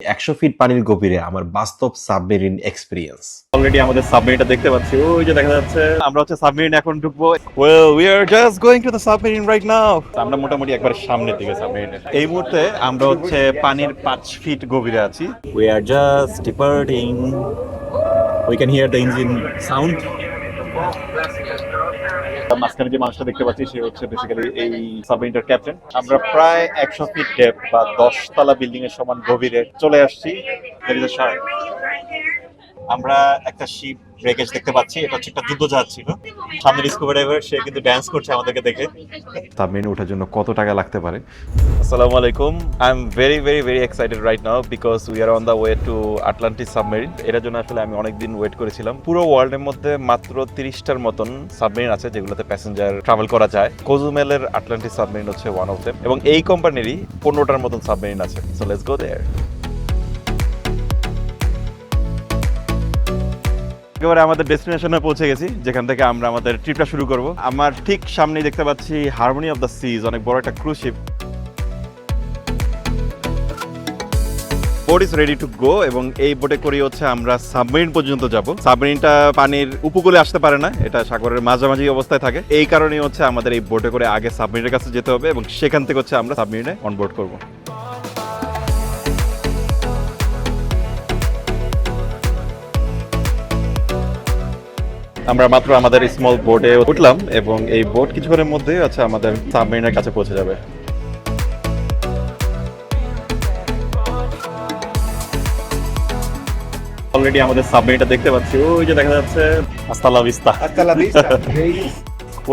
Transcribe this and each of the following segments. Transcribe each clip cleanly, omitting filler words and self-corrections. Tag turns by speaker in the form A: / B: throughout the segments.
A: 100 fit পানির গভীরে আমার বাস্তব সাবমেরিন এক্সপেরিয়েন্স।
B: অলরেডি আমাদের সাবমেরিনটা দেখতে পাচ্ছি, ওই যে দেখা যাচ্ছে। আমরা হচ্ছে সাবমেরিন এখন ঢুকবো। Well we are just going to the submarine right now. আমরা মোটামুটি একবার সামনের দিকে সাবমেরিনের। এই মুহূর্তে আমরা হচ্ছে পানির 5 ফিট গভীরে আছি। We are just departing. We can here the engine sound. মাঝখানে যে মানুষটা দেখতে পাচ্ছি সে হচ্ছে বেসিক্যালি এই সাবমেরিনটার ক্যাপ্টেন। আমরা প্রায় 100 ফিট ডেপথ বা 10 তলা বিল্ডিং এর সমান গভীরে চলে আসছি। There is a shark. আমরা একটা শিপ ব্রেকেজ দেখতে পাচ্ছি, এটা হচ্ছে একটা যুদ্ধজাহাজ ছিল। সামনে স্কুবা ডাইভার, সে কিন্তু ড্যান্স করছে আমাদেরকে দেখে।
A: সাবমেরিনে ওঠার জন্য কত টাকা লাগতে পারে?
B: আসসালামু আলাইকুম। I am very excited right now because we R on the way to Atlantis submarine. এটার জন্য আসলে আমি অনেকদিন ওয়েট করেছিলাম। পুরো ওয়ার্ল্ডের মধ্যে মাত্র 30টার মতন সাবমেরিন আছে যেগুলোতে প্যাসেঞ্জার ট্রাভেল করা যায়। কোজুমেলের আটলান্টিস সাবমেরিন হচ্ছে ওয়ান অফ দেম, এবং এই কোম্পানিরই 15টার মতন সাবমেরিন আছে। সো লেটস গো দেয়ার। একেবারে আমাদের ডেস্টিনেশনে পৌঁছে গেছি, যেখান থেকে আমরা আমাদের ট্রিপটা শুরু করব। আমার ঠিক সামনেই দেখতে পাচ্ছি হারমোনি অফ দ্য সিজ, অনেক বড় একটা cruise ship. Boat is ready to go, এবং এই বোটে করে হচ্ছে আমরা সাবমেরিন পর্যন্ত যাব। সাবমেরিনটা পানির উপকূলে আসতে পারে না, এটা সাগরের মাঝামাঝি অবস্থায় থাকে। এই কারণেই হচ্ছে আমাদের এই বোটে করে আগে সাবমেরিনের কাছে যেতে হবে, এবং সেখান থেকে হচ্ছে আমরা সাবমেরিনে অনবোর্ড করব। আমরা মাত্র আমাদের স্মল বোটে উঠলাম, এবং এই বোট কিছুক্ষণের মধ্যেই আছে আমাদের সাবমেরিনের কাছে পৌঁছে যাবে। অলরেডি আমাদের সাবমেরিনটা দেখতে পাচ্ছি, ওই যে দেখা যাচ্ছে। হাস্তা লা vista.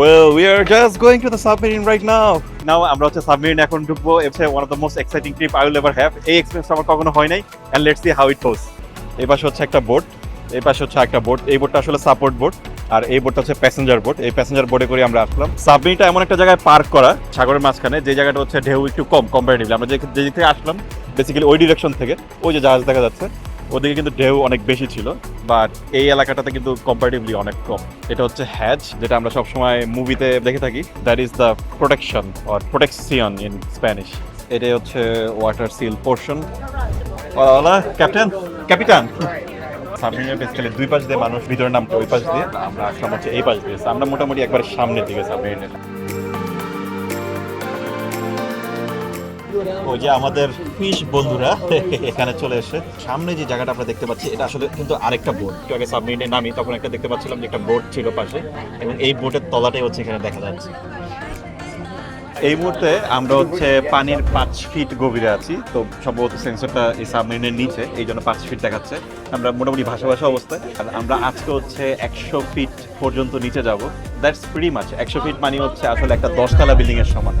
B: Well, we are just going to the submarine right now. Now আমরা হচ্ছে সাবমেরিন এখন ঢুকবো। It's one of the most exciting trip I will ever have. এই এক্সপেরিয়েন্স আমার কখনো হয় নাই, and let's see how it goes. এই পাশে হচ্ছে একটা বোট, এই পাশে হচ্ছে একটা বোট। এই বোটটা আসলে সাপোর্ট বোট, আর এই বোটটা হচ্ছে প্যাসেঞ্জার বোট। এই প্যাসেঞ্জার বোটে করে আমরা আসলাম। সাবমেরিনটা এমন একটা জায়গায় পার্ক করা সাগরের মাঝখানে, যে জায়গাটা হচ্ছে ঢেউ একটু কম কম্পারেটিভলি। আমরা যে দিক থেকে আসলাম বেসিক্যালি ওই ডিরেকশন থেকে, ওই যে জাহাজ দেখা যাচ্ছে, ওদিকে কিন্তু ঢেউ অনেক বেশি ছিল, বাট এই এলাকাটাতে কিন্তু কম্পারেটিভলি অনেক কম। এটা হচ্ছে হ্যাজ, যেটা আমরা সবসময় মুভিতে দেখে থাকি। That is the protection or protection in Spanish. এটাই হচ্ছে ওয়াটার সিল পোর্শন। ক্যাপ্টেন, ক্যাপিটান। সাবমেরিনের বেসিক্যালি দুই পাশ দিয়ে মানুষ ভিতরে নামছে, ওই পাশ দিয়ে। আমরা আসলাম হচ্ছে এই পাশ দিয়ে। আমরা মোটামুটি একবার সামনের দিকে সাবমেরিনের। ওই যে আমাদের ফিশ বন্ধুরা এখানে চলে এসে সামনে যে জায়গাটা আমরা দেখতে পাচ্ছি, এটা আসলে কিন্তু আরেকটা বোট। একটু আগে সাবমেরিনে নামি তখন একটা দেখতে পাচ্ছিলাম যে একটা বোট ছিল পাশে, এবং এই বোটের তলাটাই হচ্ছে এখানে দেখা যাচ্ছে। এই মুহূর্তে আমরা হচ্ছে পানির 5 ফিট গভীরে আছি। তো সম্ভবত সেন্সরটা এই সাবমেরিনের নিচে, এই জন্য 5 ফিট দেখাচ্ছে। আমরা মোটামুটি ভাসা অবস্থায়। আর আমরা আজকে হচ্ছে 100 ফিট পর্যন্ত নিচে যাব। That's pretty much. 100 ফিট মানে হচ্ছে আসলে একটা 10 তলা বিল্ডিং এর সমান।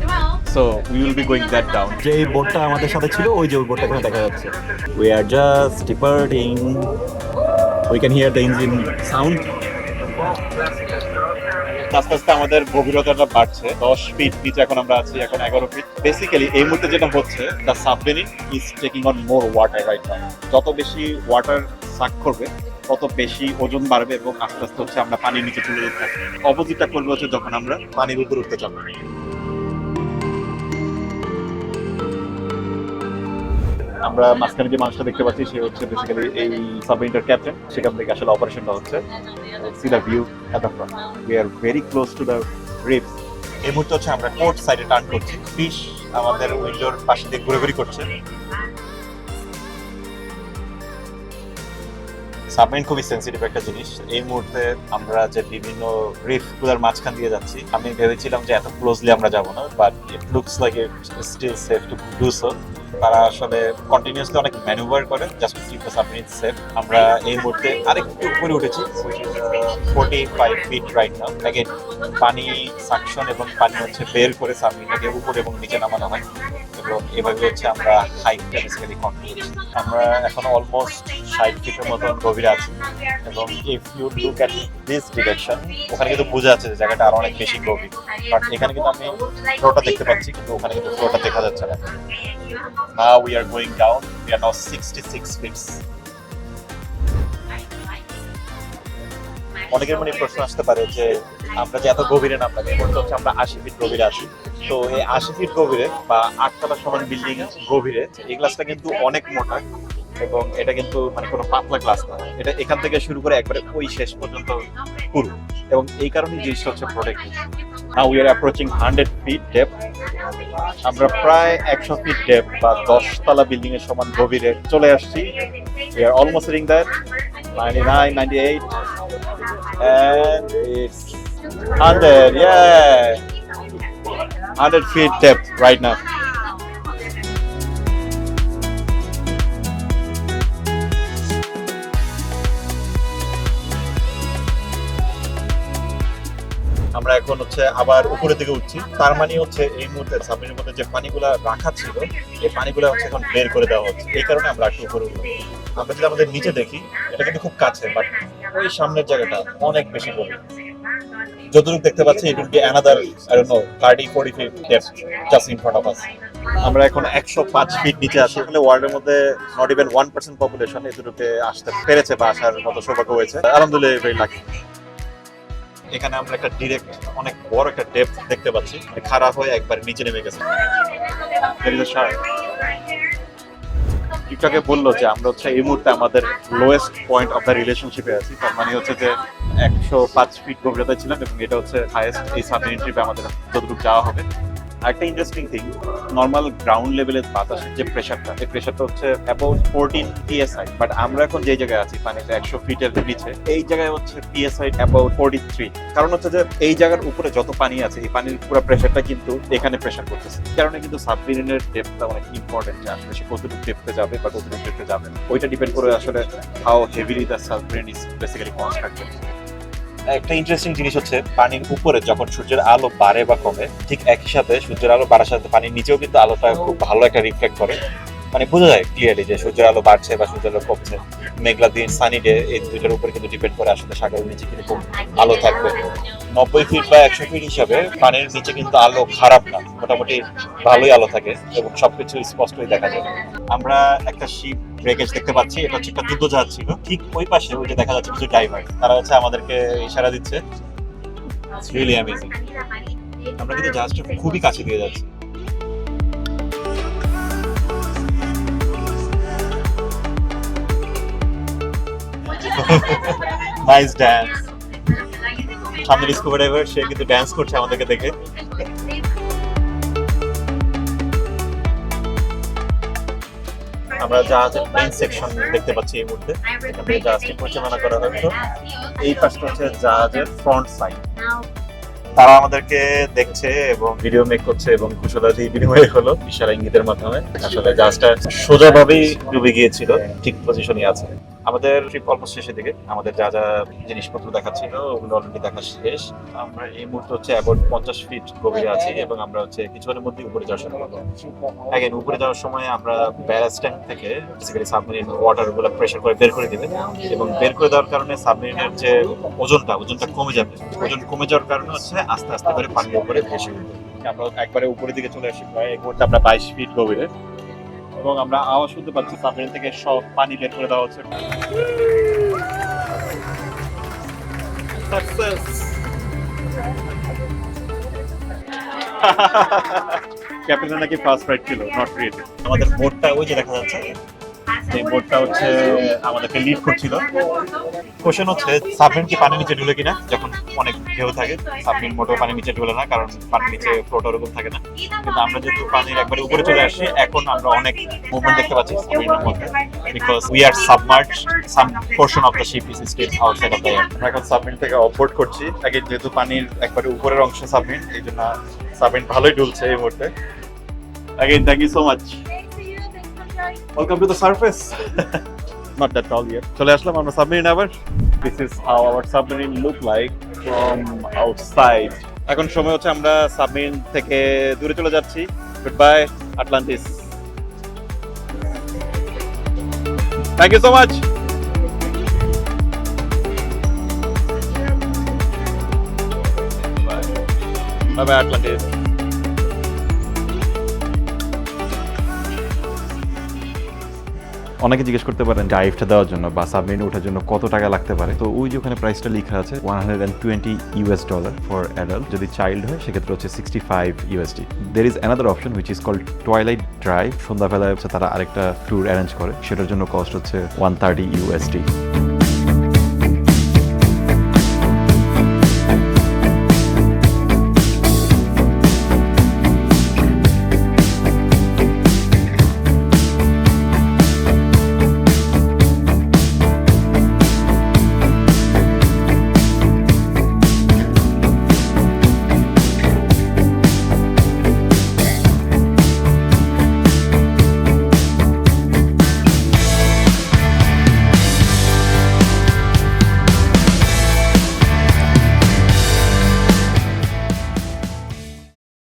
B: So we will be going that down. যে এই বোটটা আমাদের সাথে ছিল, ওই যে ওই বোটটা এখানে দেখা যাচ্ছে। We are just departing. We can here the engine sound. আস্তে আস্তে আমাদের গভীরতাটা বাড়ছে। 10 ফিট নিচে এখন আমরা আছি, এখন 11 ফিট। বেসিক্যালি এই মুহূর্তে যেটা হচ্ছে, the submarine is taking on more water right now. যত বেশি ওয়াটার সাক করবে তত বেশি ওজন বাড়বে, এবং আস্তে আস্তে হচ্ছে আমরা পানির নিচে চলে যেতে থাকবো। অপোজিটটা করবে হচ্ছে যখন আমরা পানির উপর উঠতে চাবো। আমরা মাঝখানে যে মানুষটা দেখতে পাচ্ছি সে হচ্ছে বেসিক্যালি এই সাবমেরিনটার ক্যাপ্টেন। সেখান থেকে আসলে অপারেশনটা হচ্ছে। See the view at the front. We are very close to the reef. এই মুহূর্তে হচ্ছে আমরা পোর্ট সাইডে টার্ন করছি। ফিশ আমাদের উইন্ডোর পাশে দিয়ে ঘুরে করছে। সাবমেরিন খুবই সেন্সিটিভ একটা জিনিস। এই মুহূর্তে আমরা যে বিভিন্ন রিফগুলোর মাঝখান দিয়ে যাচ্ছি, আমি ভেবেছিলাম যে এত ক্লোজলি আমরা যাব না, but it looks like it still safe to do so. তারা আসলে কন্টিনিউয়াসলি অনেক ম্যানুভার করে just to keep the submarine safe. আমরা এই মুহূর্তে আরেকটু উপরে উঠেছি, 45 ফিট রাইট নাও। অ্যাগেন পানি সাকশন এবং পানি হচ্ছে বের করে সাবমেরিনটাকে উপরে এবং নিচে নামানো হয়, এবং এভাবে হচ্ছে আমরা হাইটটা বেসিক্যালি কন্ট্রোল করছি। আমরা এখন অলমোস্ট 60 ফিটের মতন গভীরে আছি, এবং if you look at this direction, ওখানে কিন্তু বোঝা যাচ্ছে যে জায়গাটা আরো অনেক বেশি গভীর। বাট এখানে কিন্তু আমি ফ্লোরটা দেখতে পাচ্ছি, কিন্তু ওখানে কিন্তু ফ্লোরটা দেখা যাচ্ছে না। Now we are going down. We are now 66 feet. অনেকের মনে প্রশ্ন আসতে পারে যে আমরা যে এত গভীরে নামলাম, বলতে হচ্ছে আমরা 80 ফিট গভীরে আছি। তো এই 80 ফিট গভীরে বা 8 তলা সমান বিল্ডিং গভীরে এই গ্লাসটা কিন্তু অনেক মোটা, এবং এটা কিন্তু মানে কোনো পাতলা গ্লাস না, এটা এখান থেকে শুরু করে একবারে ওই শেষ পর্যন্ত পুরো, এবং এই কারণে জিনিসটা হচ্ছে protected. Now we are approaching 100 feet depth. আমরা প্রায় 100 ফিট ডেপথ বা 10 তলা বিল্ডিং এর সমান গভীরে চলে আসছি। We are almost reaching that 99, 98 and it's 100. Yeah, 100 feet depth right now. আমরা এখন হচ্ছে আবার উপরের দিকে উঠছি, তার মানে হচ্ছে এই মুহূর্তে সাবমেরিনের মধ্যে যে পানিগুলা রাখা ছিল এই পানিগুলা হচ্ছে এখন বের করে দেওয়া হচ্ছে, এই কারণে আমরা একটু উপরে উঠলাম। আমরা যদি আমাদের নিচে দেখি এটা কিন্তু খুব কাছে, বাট ওই সামনের জায়গাটা অনেক বেশি গভীর। যতটুকু দেখতে পাচ্ছি it will be another I don't know 30-40 feet depth just in front of us. আমরা এখন 105 ফিট নিচে আছি। আসলে ওয়ার্ল্ডের মধ্যে নট ইভেন 1% পপুলেশন এতটুকু আসতে পেরেছে বা আসার মতো সৌভাগ্য হয়েছে, আলহামদুলিল্লাহ ভেরি লাকি। এখানে আমরা একটা ডিরেক্ট অনেক বড় একটা ডেপথ দেখতে পাচ্ছি, মানে খারাপ হয়ে একবার নিচে নেমে গেছে। টিকটকে বললো যে আমরা হচ্ছে এই মুহূর্তে আমাদের লোয়েস্ট পয়েন্ট অফ দ্য রিলেশনশিপে আছি, তার মানে হচ্ছে যে 105 ফিট গভীরতায় ছিলাম এবং এটা হচ্ছে হাইয়েস্ট এই সাবমেরিন ট্রিপে আমাদের যতটুকু যাওয়া হবে। একটা ইন্টারেস্টিং থিং, নর্মাল গ্রাউন্ড লেভেলের বাতাসের যে প্রেশারটা, এই প্রেশারটা হচ্ছে অ্যাবাউট 14 PSI, বাট আমরা এখন যে জায়গায় আছি পানিতে 100 ফিটের নিচে, এই জায়গায় হচ্ছে PSI অ্যাবাউট 43। কারণ হচ্ছে যে এই জায়গার উপরে যত পানি আছে এই পানির পুরো প্রেশারটা কিন্তু এখানে প্রেশার করতেছে, এই কারণে কিন্তু সাবমেরিনের ডেপথটা অনেক ইম্পর্টেন্ট, যে আসলে সে কতটুকু ডেপথে যাবে বা কতটুকু ডেপথে যাবে না, ওইটা ডিপেন্ড করে আসলে how heavily the submarine is basically constructed. একটা ইন্টারেস্টিং জিনিস হচ্ছে পানির উপরে যখন সূর্যের আলো বাড়ে বা কমে, ঠিক একই সাথে সূর্যের আলো বাড়ার সাথে পানির নিচেও কিন্তু আলোটা খুব ভালো একটা রিফ্লেক্ট করে, মানে বোঝা যায় ক্লিয়ারলি যে সূর্যের আলো বাড়ছে বা সূর্যের আলো কমছে। মেঘলা দিন, সানি ডে, এই দুইটার উপরে কিন্তু ডিপেন্ড করে আসলে সাগরের নিচে কিরকম আলো থাকবে। 90 ফিট বা 100 ফিট হিসাবে পানির নিচে কিন্তু আলো খারাপ না, মোটামুটি ভালোই আলো থাকে এবং সবকিছু স্পষ্টই দেখা যায়। আমরা একটা শিপ ব্রেকেজ দেখতে পাচ্ছি, এটা হচ্ছে একটা যুদ্ধজাহাজ ছিল, ঠিক ওই পাশে ওই যে দেখা যাচ্ছে কিছু ডাইভার, তারা হচ্ছে আমাদেরকে ইশারা দিচ্ছে। It's really amazing. আমরা কিন্তু জাহাজটা খুবই কাছে দিয়ে যাচ্ছি। Nice dance. সামনে ডিসকভার ডাইভার, সে কিন্তু ড্যান্স করছে আমাদেরকে দেখে। আমরা জাহাজের মেইন সেকশন দেখতে পাচ্ছি এই মুহূর্তে, এখানে জাহাজটি পরিচালনা করা হচ্ছে। এই পাশটা হচ্ছে জাহাজের ফ্রন্ট সাইড। তারা আমাদেরকে দেখছে এবং ভিডিও মেক করছে এবং কুশলাদি বিনিময় হলো ইশারা ইঙ্গিতের মাধ্যমে। আসলে জাহাজটা সোজাভাবেই ডুবে গিয়েছিল, ঠিক পজিশনই আছে। আমাদের ট্রিপ অল্প শেষের দিকে, আমাদের যা যা জিনিসপত্র দেখাচ্ছিল ওগুলো অলরেডি দেখা শেষ। আমরা এই মুহূর্তে হচ্ছে অ্যাবাউট 50 ফিট গভীরে আছি এবং আমরা হচ্ছে কিছুক্ষণের মধ্যে উপরে যাওয়ার শুরু করবো। অ্যাগেন উপরে যাওয়ার সময় আমরা ব্যালাস্ট ট্যাঙ্ক থেকে বেসিক্যালি সাবমেরিন ওয়াটার গুলো প্রেশার করে বের করে দিবে এবং বের করে দেওয়ার কারণে সাবমেরিনের যে ওজনটা কমে যাবে। ওজন কমে যাওয়ার কারণে হচ্ছে আস্তে আস্তে করে পানির উপরে ভেসে উঠবে। আমরা একবারে উপরের দিকে চলে আসি, প্রায় এই মুহূর্তে আমরা 22 ফিট গভীরে এবং আমরা আওয়াজ শুনতে পাচ্ছি সাবমেরিন থেকে সব পানি বের করে দেওয়া হচ্ছে। ক্যাপ্টেনের নাকি ফার্স্ট রাইড ছিল, নট রিয়েলি। আমাদের বোটটা ওই যে দেখা যাচ্ছে, এই বোটটা হচ্ছে আমাদেরকে লিড করছিল। কোশ্চেন হচ্ছে সাবমেরিন কি পানির নিচে ঢুলে কিনা যখন অনেক ঢেউ থাকে? সাবমেরিন মোটেও পানির নিচে ঢুলে না, কারণ পানির নিচে ফ্লোট ওরকম থাকে না। কিন্তু আমরা যেহেতু পানির একবারে উপরে চলে আসছি, এখন আমরা অনেক মুভমেন্ট দেখতে পাচ্ছি সাবমেরিনের মধ্যে, because we are submerged, some portion of the ship is still outside of the air. আমরা এখন সাবমেরিন থেকে অফবোর্ড করছি। আগে যেহেতু পানির একবারে উপরের অংশ সাবমেরিন, এই জন্য সাবমেরিন ভালোই ডুলছে এই মুহূর্তে। Again, thank you so much. Welcome to the surface. Not that tall yet. চলে আসলাম আমরা সাবমেরিন আবার। This is how our submarine look like from outside. এখন সময় হচ্ছে আমরা সাবমেরিন থেকে দূরে চলে যাচ্ছি। Goodbye, Atlantis. Thank you so much. Bye bye, Atlantis. অনেকে জিজ্ঞেস করতে পারেন ডাইভটা দেওয়ার জন্য বা সাবমেরিনে ওঠার জন্য কত টাকা লাগতে পারে, তো ওই যে ওখানে প্রাইসটা লেখা আছে $120 ফর অ্যাডাল্ট, যদি চাইল্ড হয় সেক্ষেত্রে হচ্ছে $65 there is another option which is called twilight drive, সন্ধ্যাবেলায় হচ্ছে তারা আরেকটা ট্যুর অ্যারেঞ্জ করে, সেটার জন্য কস্ট হচ্ছে $130